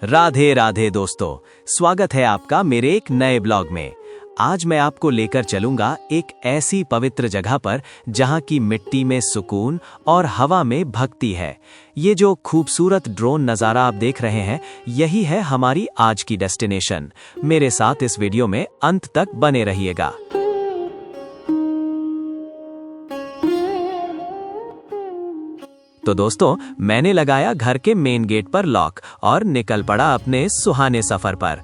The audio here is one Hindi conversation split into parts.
राधे राधे दोस्तों, स्वागत है आपका मेरे एक नए ब्लॉग में। आज मैं आपको लेकर चलूंगा एक ऐसी पवित्र जगह पर जहां की मिट्टी में सुकून और हवा में भक्ति है। ये जो खूबसूरत ड्रोन नज़ारा आप देख रहे हैं, यही है हमारी आज की डेस्टिनेशन। मेरे साथ इस वीडियो में अंत तक बने रहिएगा। तो दोस्तों, मैंने लगाया घर के मेन गेट पर लॉक और निकल पड़ा अपने सुहाने सफर पर।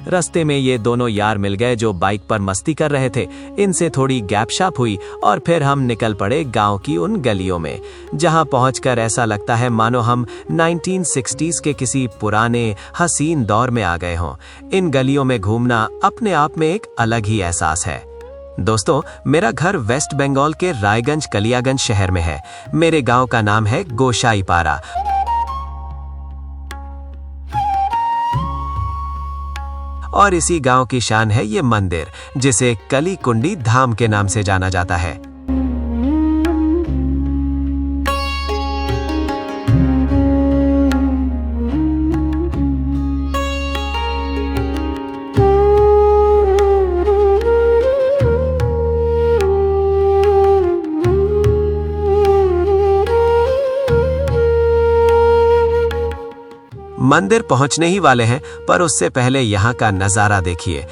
रास्ते में ये दोनों यार मिल गए जो बाइक पर मस्ती कर रहे थे। इनसे थोड़ी गैपशप हुई और फिर हम निकल पड़े गांव की उन गलियों में, जहां पहुंचकर ऐसा लगता है मानो हम 1960s के किसी पुराने हसीन दौर में आ गए हों। इन गलियों में घूमना अपने आप में एक अलग ही एहसास है। दोस्तों, मेरा घर वेस्ट बंगाल के रायगंज कलियागंज शहर में है। मेरे गांव का नाम है गोशाईपारा। और इसी गांव की शान है ये मंदिर, जिसे कली कुंडी धाम के नाम से जाना जाता है। मंदिर पहुंचने ही वाले हैं, पर उससे पहले यहाँ का नजारा देखिए।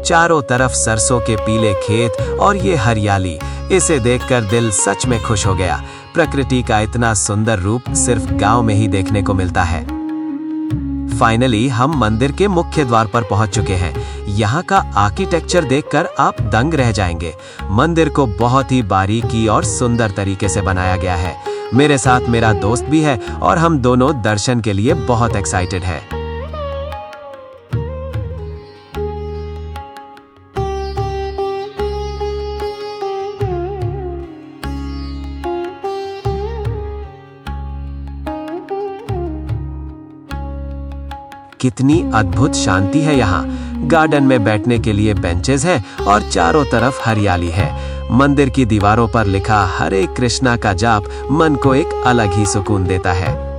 चारों तरफ सरसों के पीले खेत और ये हरियाली, इसे देखकर दिल सच में खुश हो गया। प्रकृति का इतना सुंदर रूप सिर्फ गांव में ही देखने को मिलता है। फाइनली हम मंदिर के मुख्य द्वार पर पहुंच चुके हैं। यहाँ का आर्किटेक्चर देखकर आप दंग रह जाएंगे। मंदिर को बहुत ही बारीकी और सुंदर तरीके से बनाया गया है। मेरे साथ मेरा दोस्त भी है और हम दोनों दर्शन के लिए बहुत एक्साइटेड हैं। कितनी अद्भुत शांति है यहाँ। गार्डन में बैठने के लिए बेंचेस हैं और चारों तरफ हरियाली है। मंदिर की दीवारों पर लिखा हरे कृष्णा का जाप मन को एक अलग ही सुकून देता है।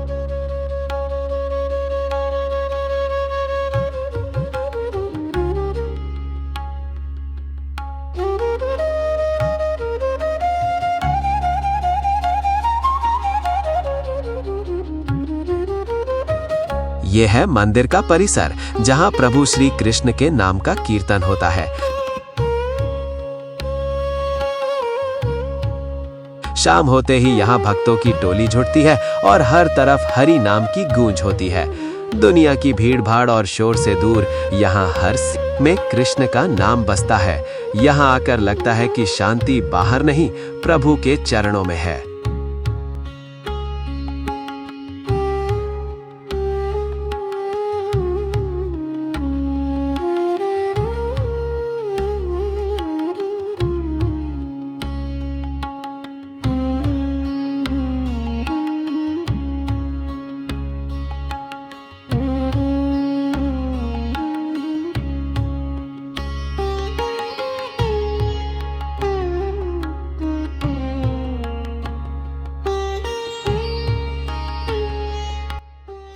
ये है मंदिर का परिसर, जहां प्रभु श्री कृष्ण के नाम का कीर्तन होता है। शाम होते ही यहाँ भक्तों की टोली जुटती है और हर तरफ हरि नाम की गूंज होती है। दुनिया की भीड़ भाड़ और शोर से दूर यहाँ हर में कृष्ण का नाम बसता है। यहाँ आकर लगता है कि शांति बाहर नहीं, प्रभु के चरणों में है।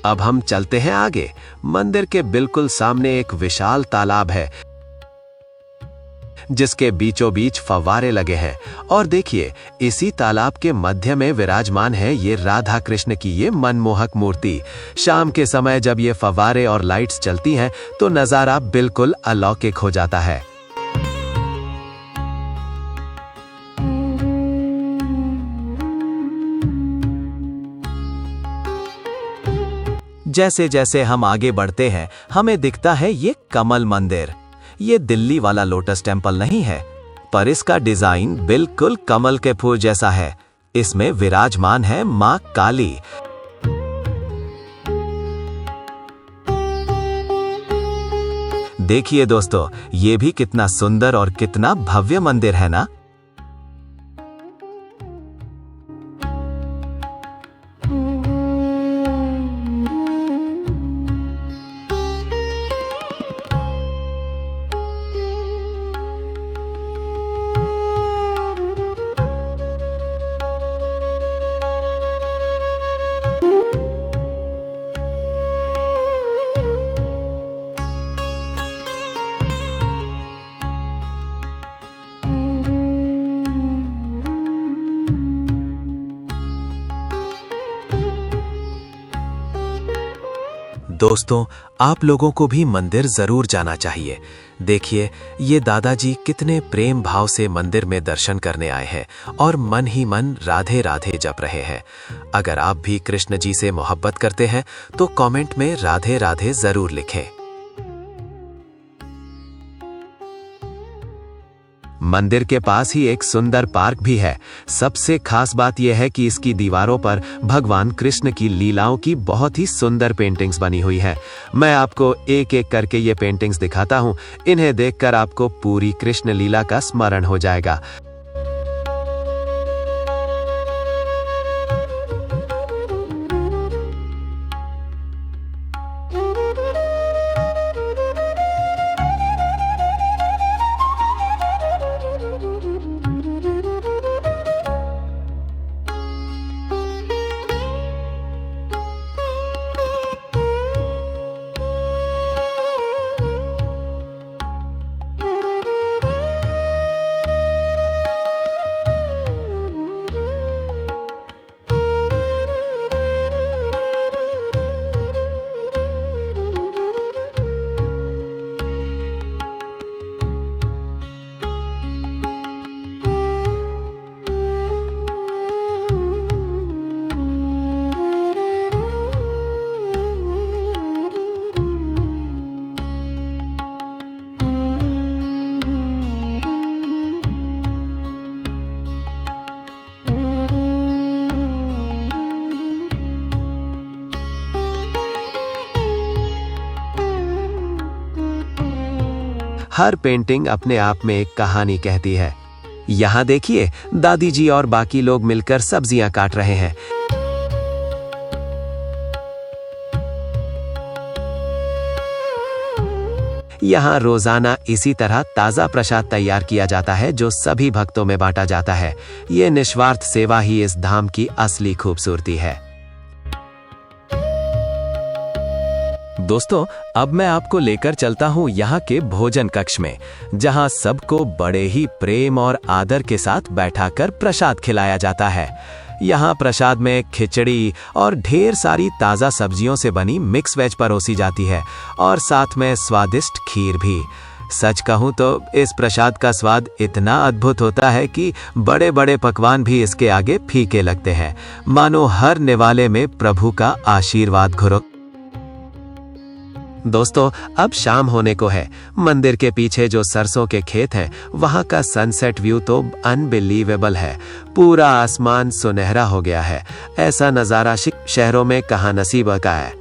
अब हम चलते हैं आगे। मंदिर के बिल्कुल सामने एक विशाल तालाब है, जिसके बीचों बीच फव्वारे लगे हैं। और देखिए, इसी तालाब के मध्य में विराजमान है ये राधा कृष्ण की ये मनमोहक मूर्ति। शाम के समय जब ये फव्वारे और लाइट्स चलती हैं, तो नजारा बिल्कुल अलौकिक हो जाता है। जैसे जैसे हम आगे बढ़ते हैं, हमें दिखता है ये कमल मंदिर। ये दिल्ली वाला लोटस टेम्पल नहीं है, पर इसका डिजाइन बिल्कुल कमल के फूल जैसा है। इसमें विराजमान है मां काली। देखिए दोस्तों, ये भी कितना सुंदर और कितना भव्य मंदिर है ना। दोस्तों, आप लोगों को भी मंदिर जरूर जाना चाहिए। देखिए, ये दादाजी कितने प्रेम भाव से मंदिर में दर्शन करने आए हैं और मन ही मन राधे राधे जप रहे हैं। अगर आप भी कृष्ण जी से मोहब्बत करते हैं तो कमेंट में राधे राधे जरूर लिखें। मंदिर के पास ही एक सुंदर पार्क भी है। सबसे खास बात यह है कि इसकी दीवारों पर भगवान कृष्ण की लीलाओं की बहुत ही सुंदर पेंटिंग्स बनी हुई है। मैं आपको एक एक करके ये पेंटिंग्स दिखाता हूँ। इन्हें देखकर आपको पूरी कृष्ण लीला का स्मरण हो जाएगा। हर पेंटिंग अपने आप में एक कहानी कहती है। यहाँ देखिए, दादी जी और बाकी लोग मिलकर सब्जियां काट रहे हैं। यहाँ रोजाना इसी तरह ताजा प्रसाद तैयार किया जाता है जो सभी भक्तों में बांटा जाता है। ये निस्वार्थ सेवा ही इस धाम की असली खूबसूरती है। दोस्तों, अब मैं आपको लेकर चलता हूँ यहाँ के भोजन कक्ष में, जहाँ सबको बड़े ही प्रेम और आदर के साथ बैठाकर प्रसाद खिलाया जाता है। यहाँ प्रसाद में खिचड़ी और ढेर सारी ताज़ा सब्जियों से बनी मिक्स वेज परोसी जाती है और साथ में स्वादिष्ट खीर भी। सच कहूँ तो इस प्रसाद का स्वाद इतना अद्भुत होता है कि बड़े बड़े पकवान भी इसके आगे फीके लगते हैं, मानो हर निवाले में प्रभु का आशीर्वाद घुरो। दोस्तों, अब शाम होने को है। मंदिर के पीछे जो सरसों के खेत हैं, वहां का सनसेट व्यू तो अनबिलीवेबल है। पूरा आसमान सुनहरा हो गया है। ऐसा नजारा शहरों में कहाँ नसीब का है।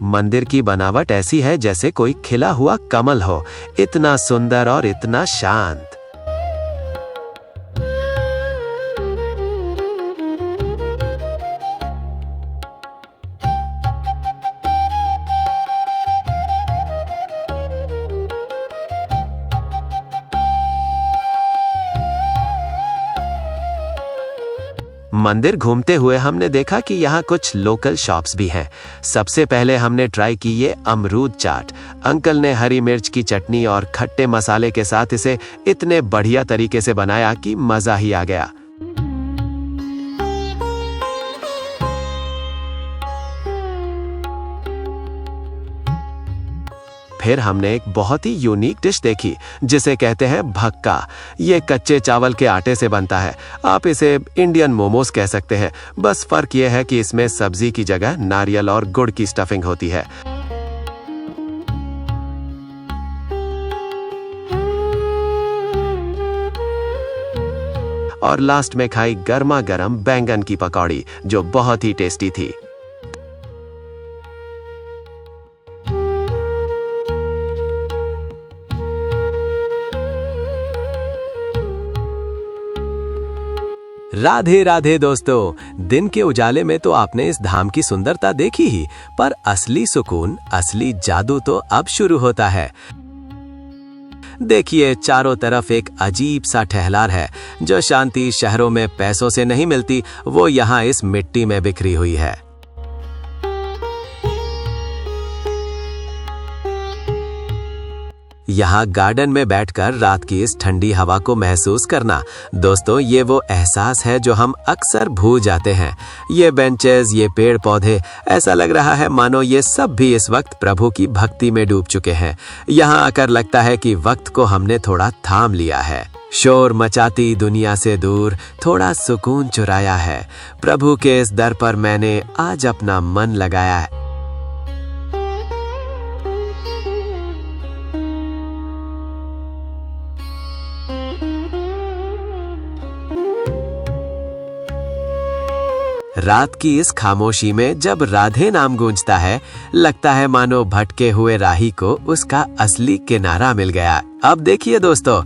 मंदिर की बनावट ऐसी है जैसे कोई खिला हुआ कमल हो, इतना सुंदर और इतना शांत। मंदिर घूमते हुए हमने देखा कि यहाँ कुछ लोकल शॉप्स भी हैं। सबसे पहले हमने ट्राई की ये अमरूद चाट। अंकल ने हरी मिर्च की चटनी और खट्टे मसाले के साथ इसे इतने बढ़िया तरीके से बनाया कि मजा ही आ गया। फिर हमने एक बहुत ही यूनिक डिश देखी जिसे कहते हैं भक्का। ये कच्चे चावल के आटे से बनता है। आप इसे इंडियन मोमोज कह सकते हैं। बस फर्क ये है कि इसमें सब्जी की जगह नारियल और गुड़ की स्टफिंग होती है। और लास्ट में खाई गर्मा गर्म बैंगन की पकौड़ी जो बहुत ही टेस्टी थी। राधे राधे दोस्तों, दिन के उजाले में तो आपने इस धाम की सुंदरता देखी ही, पर असली सुकून, असली जादू तो अब शुरू होता है। देखिए, चारों तरफ एक अजीब सा ठहलार है। जो शांति शहरों में पैसों से नहीं मिलती, वो यहाँ इस मिट्टी में बिखरी हुई है। यहाँ गार्डन में बैठकर रात की इस ठंडी हवा को महसूस करना, दोस्तों ये वो एहसास है जो हम अक्सर भूल जाते हैं। ये बेंचेस, ये पेड़ पौधे, ऐसा लग रहा है मानो ये सब भी इस वक्त प्रभु की भक्ति में डूब चुके हैं। यहाँ आकर लगता है कि वक्त को हमने थोड़ा थाम लिया है। शोर मचाती दुनिया से दूर थोड़ा सुकून चुराया है। प्रभु के इस दर पर मैंने आज अपना मन लगाया है। रात की इस खामोशी में जब राधे नाम गूंजता है, लगता है मानो भटके हुए राही को उसका असली किनारा मिल गया। अब देखिए दोस्तों,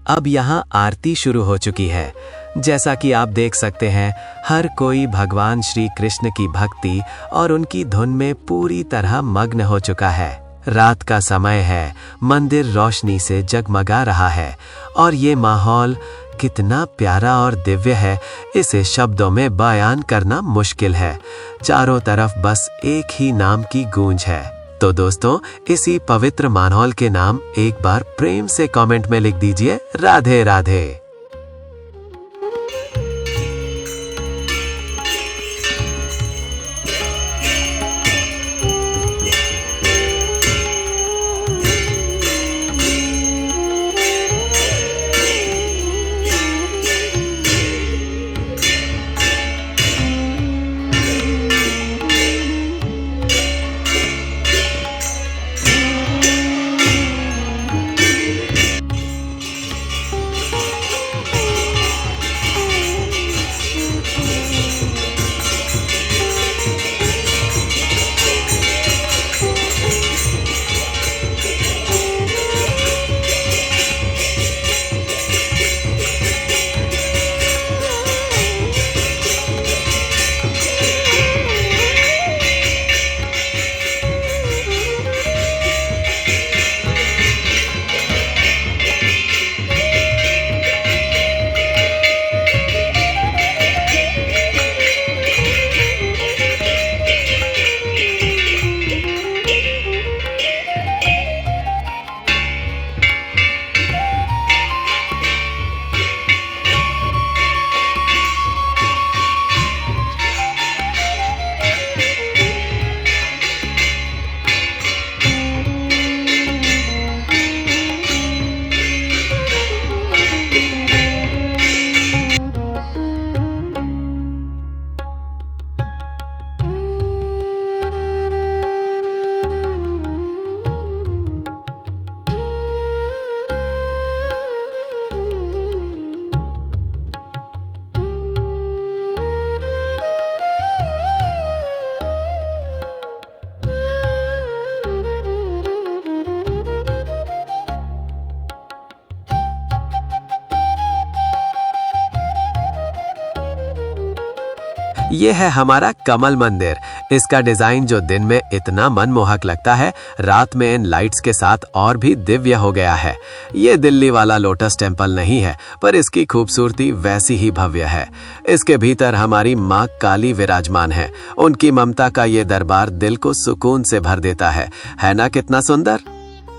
अब यहाँ आरती शुरू हो चुकी है। जैसा कि आप देख सकते हैं, हर कोई भगवान श्री कृष्ण की भक्ति और उनकी धुन में पूरी तरह मग्न हो चुका है। रात का समय है, मंदिर रोशनी से जगमगा रहा है और ये माहौल कितना प्यारा और दिव्य है, इसे शब्दों में बयान करना मुश्किल है। चारों तरफ बस एक ही नाम की गूंज है। तो दोस्तों, इसी पवित्र माहौल के नाम एक बार प्रेम से कमेंट में लिख दीजिए, राधे राधे। ये है हमारा कमल मंदिर। इसका डिजाइन जो दिन में इतना मनमोहक लगता है, रात में इन लाइट्स के साथ और भी दिव्य हो गया है। ये दिल्ली वाला लोटस टेम्पल नहीं है, पर इसकी खूबसूरती वैसी ही भव्य है। इसके भीतर हमारी माँ काली विराजमान है। उनकी ममता का ये दरबार दिल को सुकून से भर देता है ना? कितना सुंदर।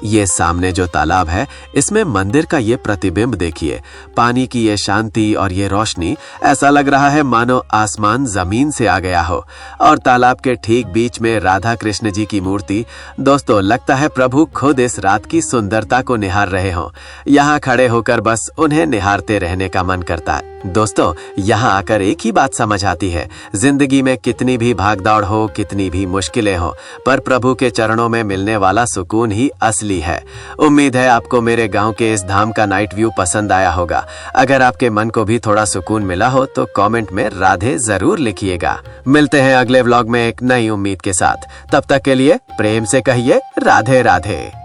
ये सामने जो तालाब है, इसमें मंदिर का ये प्रतिबिंब देखिए। पानी की ये शांति और ये रोशनी, ऐसा लग रहा है मानो आसमान जमीन से आ गया हो। और तालाब के ठीक बीच में राधा कृष्ण जी की मूर्ति। दोस्तों, लगता है प्रभु खुद इस रात की सुंदरता को निहार रहे हों। यहाँ खड़े होकर बस उन्हें निहारते रहने का मन करता है। दोस्तों, यहाँ आकर एक ही बात समझ आती है, जिंदगी में कितनी भी भागदौड़ हो, कितनी भी मुश्किलें हो, पर प्रभु के चरणों में मिलने वाला सुकून ही असली है। उम्मीद है आपको मेरे गांव के इस धाम का नाइट व्यू पसंद आया होगा। अगर आपके मन को भी थोड़ा सुकून मिला हो तो कमेंट में राधे जरूर लिखिएगा। मिलते हैं अगले व्लॉग में एक नई उम्मीद के साथ। तब तक के लिए प्रेम से कहिए राधे राधे।